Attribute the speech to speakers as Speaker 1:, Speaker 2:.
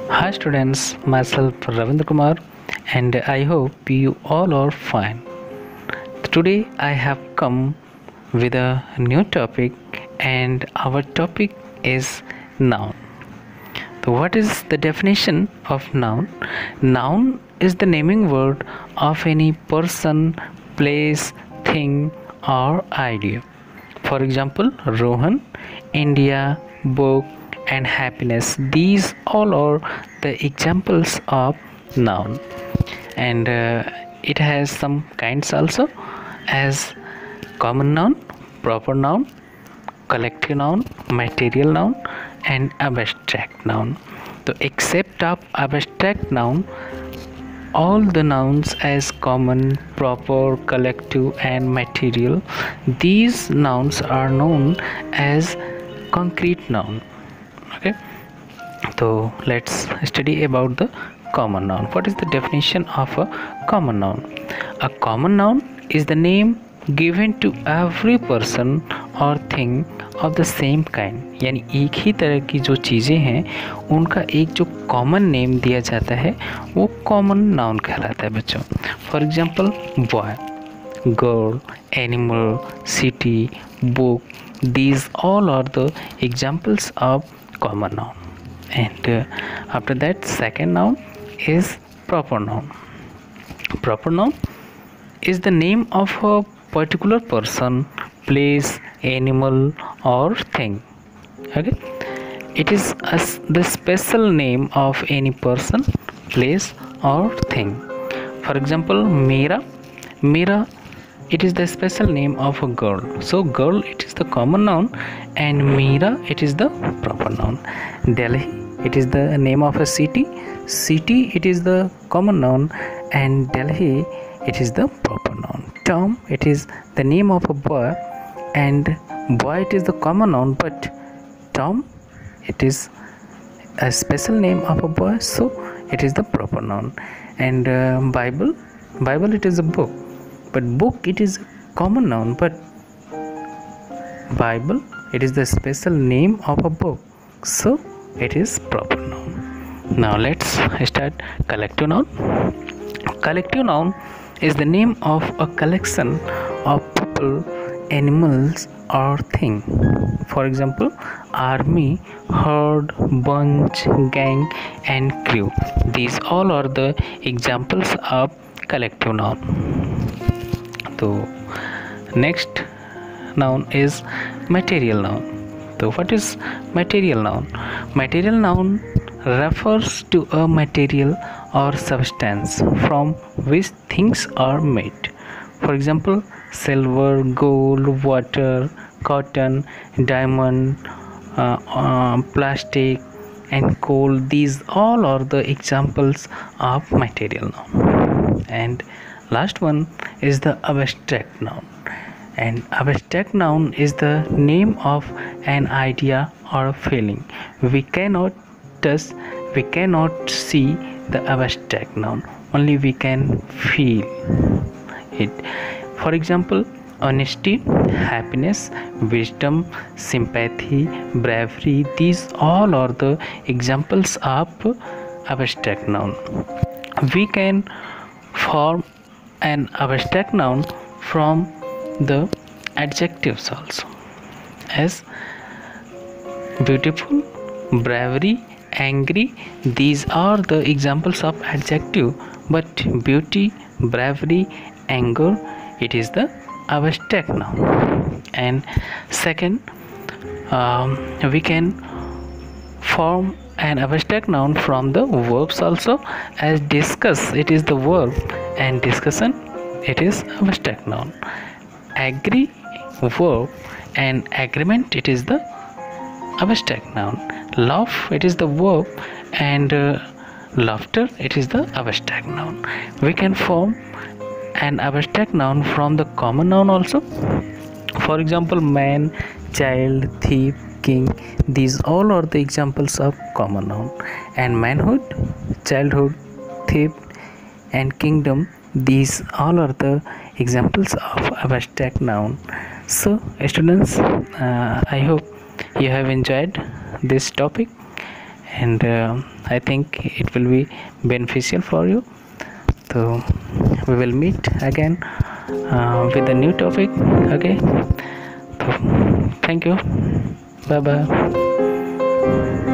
Speaker 1: Hi students, myself Ravindra Kumar and I hope you all are fine. Today I have come with a new topic and our topic is noun. So what is the definition of noun? Noun is the naming word of any person, place, thing or idea. For example, Rohan, India, book and happiness. These all are the examples of noun. And it has some kinds also as common noun, proper noun, collective noun, material noun and abstract noun. So except of abstract noun, all the nouns as common, proper, collective and material, these nouns are known as concrete noun. Okay, so let's study about the common noun. What is the definition of a common noun? A common noun is the name given to every person or thing of the same kind. यानी एक ही तरह की जो चीज़ें हैं उनका एक जो कॉमन नेम दिया जाता है वो कॉमन नाउन कहलाता है बच्चों. For example boy, girl, animal, city, book, these all are the examples of common noun. And after that, second noun is proper noun. Proper noun is the name of a particular person, place, animal or thing. Okay, it is the special name of any person, place or thing. For example, Mira, it is the special name of a girl. So girl, it is the common noun and Mira, it is the proper noun. Delhi, it is the name of a city. City, it is the common noun and Delhi, it is the proper noun. Tom, it is the name of a boy and boy, it is the common noun, but Tom, it is a special name of a boy, so it is the proper noun. And Bible, it is a book, but book, it is common noun, but Bible, it is the special name of a book, so it is proper noun. Now let's start collective noun. Collective noun is the name of a collection of people, animals or thing. For example, army, herd, bunch, gang and crew. These all are the examples of collective noun. So next noun is material noun. So what is material noun? Material noun refers to a material or substance from which things are made. For example, silver, gold, water, cotton, diamond, plastic and coal. These all are the examples of material noun. And last one is the abstract noun. And abstract noun is the name of an idea or a feeling. We cannot touch, we cannot see the abstract noun, only we can feel it. For example, honesty, happiness, wisdom, sympathy, bravery, these all are the examples of abstract noun. We can form an abstract noun from the adjectives also, as beautiful, bravery, angry. These are the examples of adjective, but beauty, bravery, anger, it is the abstract noun. And second, we can form an abstract noun from the verbs also, as discuss, it is the verb, and discussion, it is abstract noun. Agree, verb, and agreement, it is the abstract noun. Laugh, it is the verb, and laughter, it is the abstract noun. We can form an abstract noun from the common noun also. For example, man, child, thief, king, these all are the examples of common noun. And manhood, childhood, thief and kingdom, these all are the examples of abstract noun. So students, I hope you have enjoyed this topic, and I think it will be beneficial for you. So we will meet again with a new topic. Okay, so thank you. Bye bye.